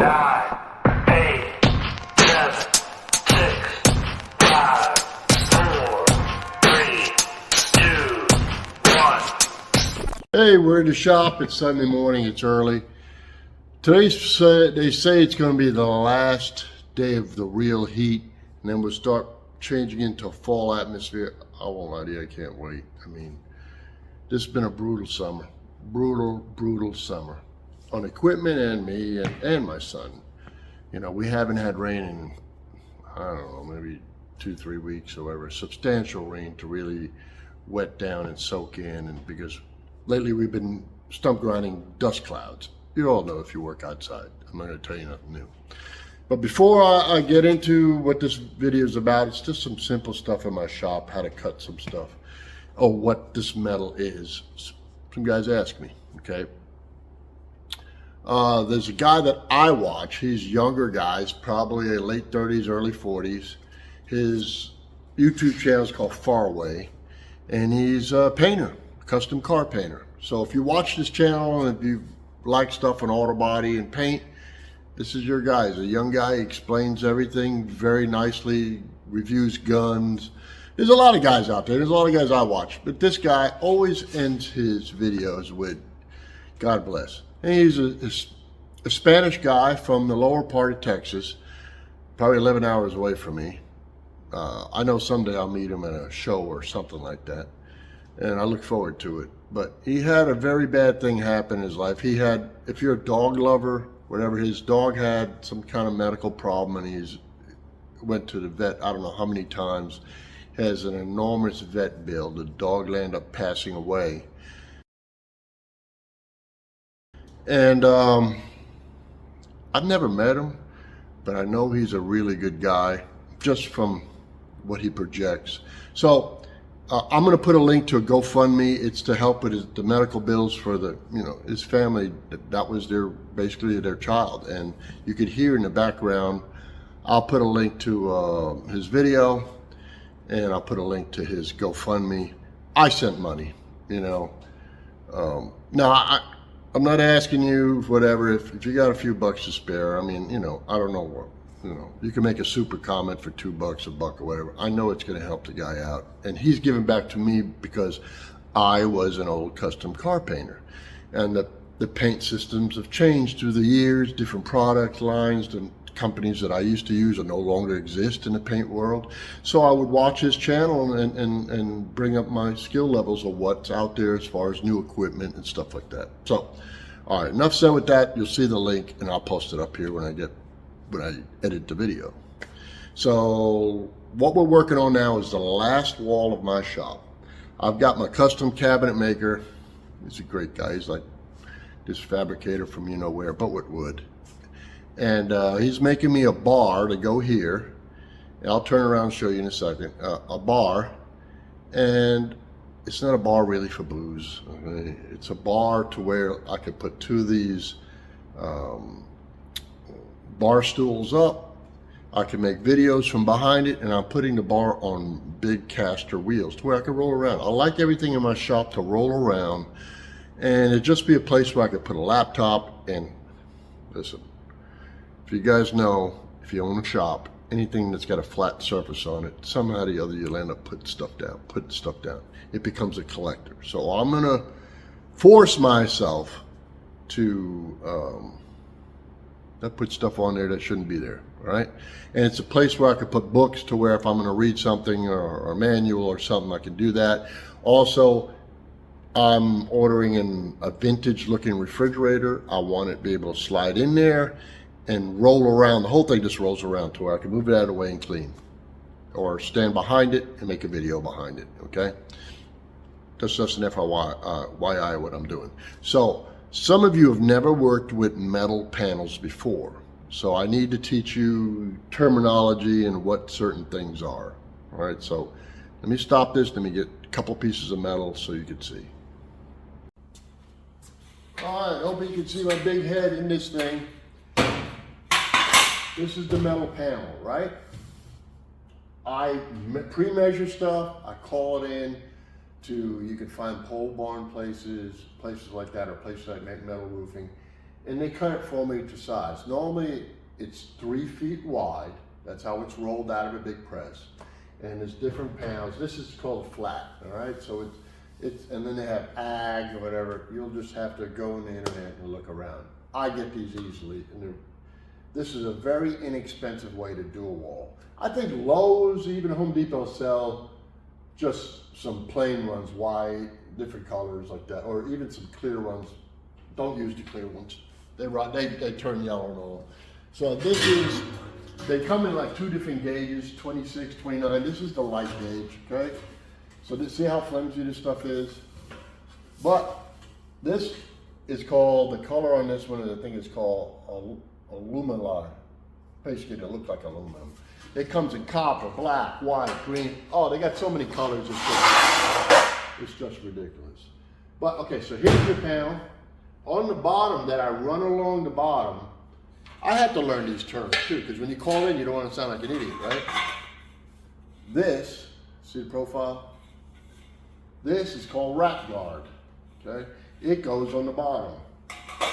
9, 8, 7, 6, 5, 4, 3, 2, 1. Hey, we're in the shop. It's Sunday morning. It's early. They say it's going to be the last day of the real heat, and then we'll start changing into a fall atmosphere. I won't lie to you, I can't wait. I mean, this has been a brutal summer. Brutal summer on equipment and me and my son. You know, we haven't had rain in, I don't know, maybe 2-3 weeks or whatever, substantial rain to really wet down and soak in. And because lately we've been stump grinding dust clouds. You all know if you work outside. I'm not going to tell you nothing new. But before I get into what this video is about, it's just some simple stuff in my shop, how to cut some stuff, or what this metal is. Some guys ask me, okay? There's a guy that I watch. He's younger guys, probably late 30s, early 40s. His YouTube channel is called Faraway, and he's a painter, custom car painter. So if you watch this channel and if you like stuff on auto body and paint, this is your guy. He's a young guy. He explains everything very nicely, reviews guns. There's a lot of guys out there. There's a lot of guys I watch. But this guy always ends his videos with, God bless. And he's a Spanish guy from the lower part of Texas, probably 11 hours away from me. I know someday I'll meet him at a show or something like that. And I look forward to it. But he had a very bad thing happen in his life. He had, if you're a dog lover, whatever, his dog had some kind of medical problem, and he's went to the vet I don't know how many times. Has an enormous vet bill. The dog ended up passing away. And I've never met him, but I know he's a really good guy just from what he projects. So I'm going to put a link to a GoFundMe. It's to help with the medical bills for his family. That was basically their child. And you could hear in the background, I'll put a link to his video, and I'll put a link to his GoFundMe. I sent money, Now, I'm not asking you whatever, if you got a few bucks to spare. I mean, I don't know what. You can make a super comment for $2, $1 or whatever. I know it's going to help the guy out. And he's giving back to me because I was an old custom car painter. And the paint systems have changed through the years, different product lines. The companies that I used to use no longer exist in the paint world. So I would watch his channel and bring up my skill levels of what's out there as far as new equipment and stuff like that. So, all right, enough said with that. You'll see the link, and I'll post it up here when I edit the video. So what we're working on now is the last wall of my shop. I've got my custom cabinet maker. He's a great guy. He's like this fabricator from where, but with wood. And he's making me a bar to go here. And I'll turn around and show you in a second. A bar, and it's not a bar really for booze. Okay? It's a bar to where I could put two of these bar stools up. I can make videos from behind it, and I'm putting the bar on big caster wheels to where I can roll around. I like everything in my shop to roll around, and it'd just be a place where I could put a laptop. And listen, if you guys know, if you own a shop, anything that's got a flat surface on it, somehow or the other you'll end up putting stuff down. It becomes a collector. So I'm gonna force myself to not put stuff on there that shouldn't be there, all right? And it's a place where I could put books to where if I'm gonna read something or a manual or something, I can do that. Also, I'm ordering a vintage looking refrigerator. I want it to be able to slide in there and roll around. The whole thing just rolls around to where I can move it out of the way and clean, or stand behind it and make a video behind it, okay? That's just an FYI what I'm doing. So some of you have never worked with metal panels before. So I need to teach you terminology and what certain things are. All right, so let me stop this. Let me get a couple pieces of metal so you can see. All right, hope you can see my big head in this thing. This is the metal panel, right? I pre-measure stuff. I call it in to, you can find pole barn places like that, or places that make metal roofing. and they cut it for me to size. Normally it's 3 feet wide. That's how it's rolled out of a big press. And there's different pounds. This is called a flat, all right? So and then they have ag or whatever. You'll just have to go on the internet and look around. I get these easily, and this is a very inexpensive way to do a wall. I think Lowe's, even Home Depot, sell just some plain ones, white, different colors like that, or even some clear ones. Don't use the clear ones. They turn yellow and all. So this is, they come in like 2 different gauges, 26, 29. This is the light gauge, okay? So see how flimsy this stuff is? But this is called, the color on this one, I think it's called aluminum. Basically, it looks like aluminum. It comes in copper, black, white, green. Oh, they got so many colors, it's just ridiculous. But okay, so here's your pound. On the bottom that I run along the bottom, I had to learn these terms too, because when you call in, you don't want to sound like an idiot, right? This, see the profile? This is called rat guard, okay? It goes on the bottom.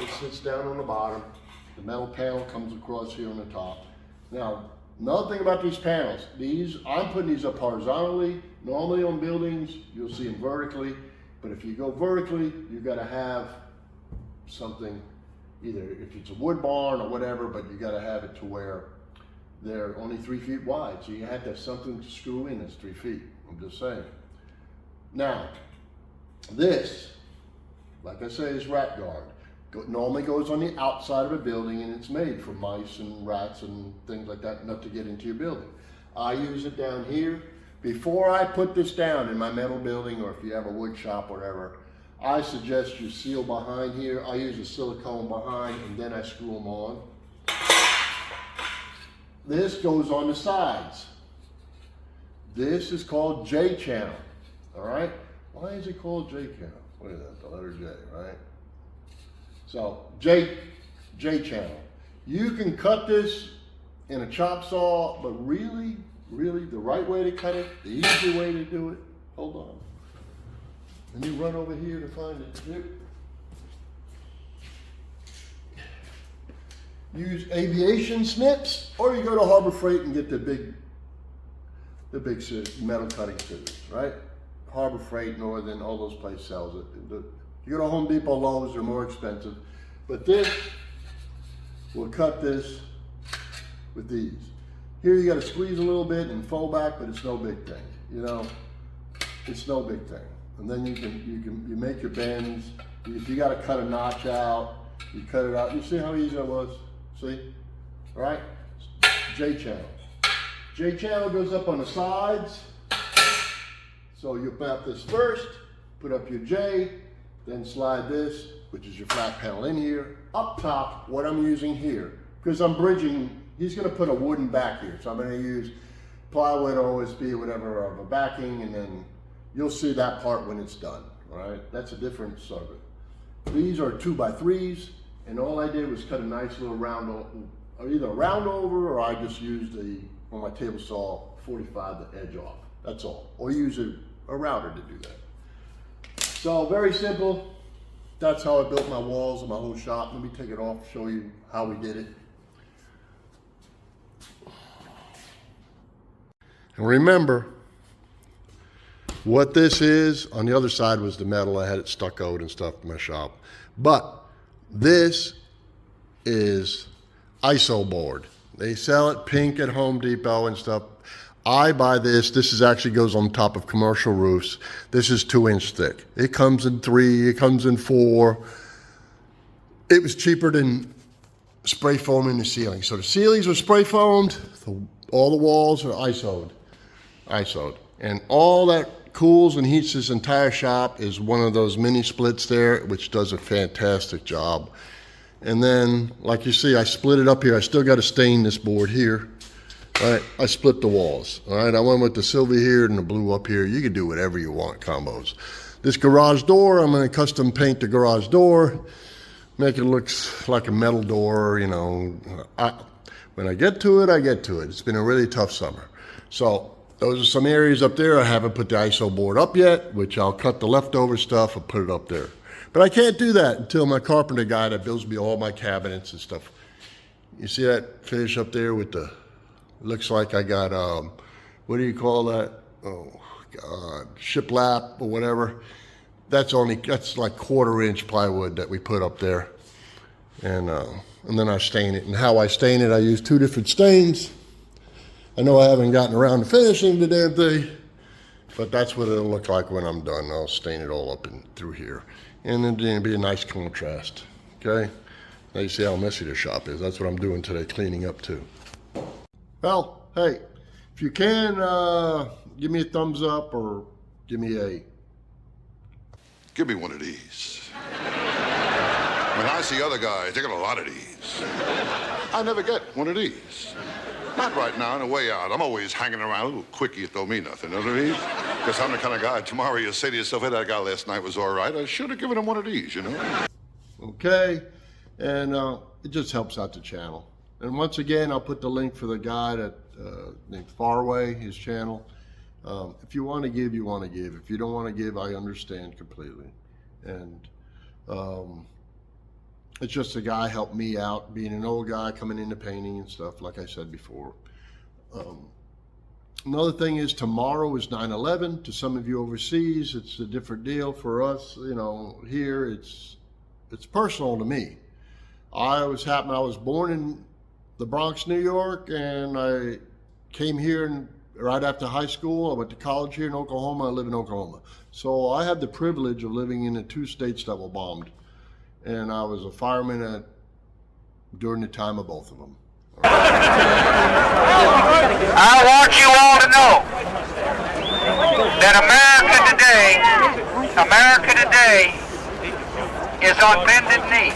It sits down on the bottom. The metal panel comes across here on the top. Now, another thing about these panels, I'm putting these up horizontally. Normally on buildings, you'll see them vertically, but if you go vertically, you gotta have something, either if it's a wood barn or whatever, but you gotta have it to where they're only 3 feet wide. So you have to have something to screw in that's 3 feet, I'm just saying. Now, this, like I say, is rat guard. Normally goes on the outside of a building, and it's made for mice and rats and things like that, not to get into your building. I use it down here. Before I put this down in my metal building, or if you have a wood shop or whatever, I suggest you seal behind here. I use a silicone behind, and then I screw them on. This goes on the sides. This is called J channel, all right? Why is it called J channel? Look at that, the letter J, right? So J channel. You can cut this in a chop saw, but really the right way to cut it, the easy way to do it, hold on. Let me run over here to find it. Here. Use aviation snips, or you go to Harbor Freight and get the big metal cutting scissors, right? Harbor Freight, Northern, all those places sells it. You go to Home Depot, Lowe's, they're more expensive. But this, we'll cut this with these. Here you gotta squeeze a little bit and fold back, but it's no big thing, you know? It's no big thing. And then you make your bends. If you gotta cut a notch out, you cut it out. You see how easy that was? See? All right? J channel. J channel goes up on the sides. So you put up this first, put up your J, then slide this, which is your flat panel, in here. Up top, what I'm using here, because I'm bridging, he's gonna put a wooden back here. So I'm gonna use plywood or OSB or whatever of a backing, and then you'll see that part when it's done, all right? That's a difference of it. These are 2x3s, and all I did was cut a nice little round, or either a round over, or I just used on my table saw, 45 the edge off. That's all. Or use a router to do that. So very simple. That's how I built my walls and my whole shop. Let me take it off, show you how we did it. And remember, what this is, on the other side was the metal. I had it stuccoed and stuff in my shop. But this is ISO board. They sell it pink at Home Depot and stuff. I buy this. This is actually goes on top of commercial roofs. This is 2-inch thick. It comes in 3, it comes in 4. It was cheaper than spray foaming the ceiling. So the ceilings are spray foamed. All the walls are ISO'd. And all that cools and heats this entire shop is one of those mini splits there, which does a fantastic job. And then, like you see, I split it up here. I still got to stain this board here. All right, I split the walls. All right, I went with the silver here and the blue up here. You can do whatever you want combos. This garage door, I'm going to custom paint the garage door, make it look like a metal door, you know. When I get to it, I get to it. It's been a really tough summer. So those are some areas up there. I haven't put the ISO board up yet, which I'll cut the leftover stuff and put it up there. But I can't do that until my carpenter guy that builds me all my cabinets and stuff. You see that finish up there with the, looks like I got, what do you call that? Oh, God, shiplap or whatever. That's like 1/4 inch plywood that we put up there. And then I stain it. And how I stain it, I use 2 different stains. I know I haven't gotten around to finishing the damn thing, but that's what it'll look like when I'm done. I'll stain it all up and through here. And then it'll be a nice contrast, okay? Now you see how messy the shop is. That's what I'm doing today, cleaning up too. Well, hey, if you can, give me a thumbs up or give me a... Give me one of these. When I see other guys, they got a lot of these. I never get one of these. Not right now, on the way out. I'm always hanging around. A little quickie, it don't mean nothing, you know what I mean? Because I'm the kind of guy, tomorrow you say to yourself, hey, that guy last night was all right. I should have given him one of these, you know? Okay, and it just helps out the channel. And once again, I'll put the link for the guy that named Faraway, his channel. If you want to give, you want to give. If you don't want to give, I understand completely. And it's just a guy helped me out, being an old guy coming into painting and stuff, like I said before. Another thing is tomorrow is 9/11. To some of you overseas, it's a different deal. For us, you know, here it's personal to me. I was born in the Bronx, New York, and I came here right after high school. I went to college here in Oklahoma. I live in Oklahoma. So I had the privilege of living in the 2 states that were bombed. And I was a fireman during the time of both of them. I want you all to know that America today is on bended knee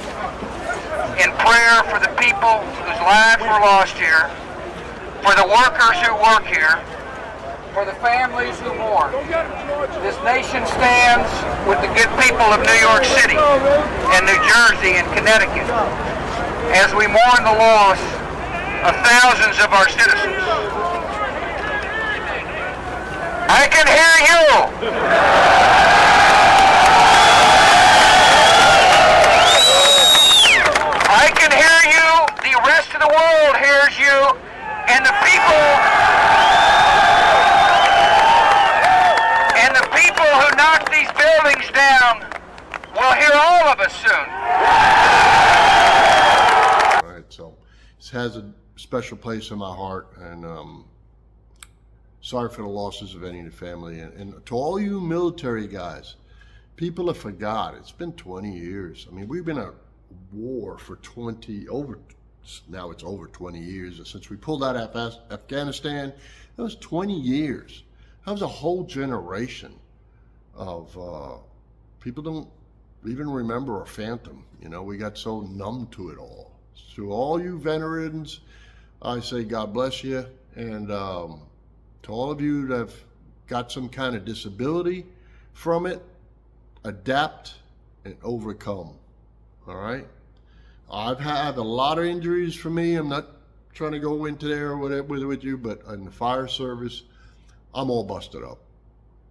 in prayer for the people whose lives were lost here, for the workers who work here, for the families who mourn. This nation stands with the good people of New York City and New Jersey and Connecticut as we mourn the loss of thousands of our citizens. I can hear you. I can hear you. The rest of the world hears you. And the people who knock these buildings down will hear all of us soon. All right, so this has a special place in my heart, and sorry for the losses of any of the family. And to all you military guys, people have forgot. It's been 20 years. I mean, we've been at war for now it's over 20 years. Since we pulled out of Afghanistan, that was 20 years. That was a whole generation of people don't even remember a phantom. You know, we got so numb to it all. To all you veterans, I say God bless you. And to all of you that have got some kind of disability from it, adapt and overcome. All right? I've had a lot of injuries for me. I'm not trying to go into there or whatever with you, but in the fire service, I'm all busted up.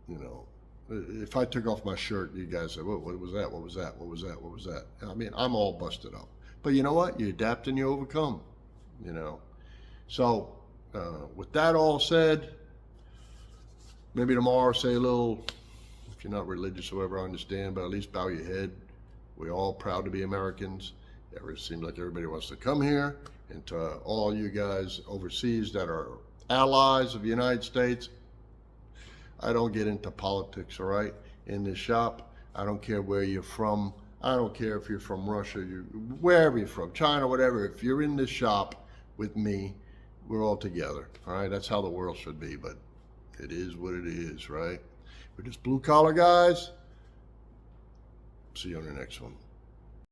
You know, if I took off my shirt, you guys say, what was that? What was that? What was that? What was that? I mean, I'm all busted up. But you know what? You adapt and you overcome, you know. So with that all said, maybe tomorrow say a little, if you're not religious or whatever, I understand, but at least bow your head. We're all proud to be Americans. It seems like everybody wants to come here. And to all you guys overseas that are allies of the United States, I don't get into politics, all right? In this shop, I don't care where you're from. I don't care if you're from Russia, wherever you're from, China, whatever. If you're in this shop with me, we're all together, all right? That's how the world should be, but it is what it is, right? We're just blue-collar guys. See you on the next one.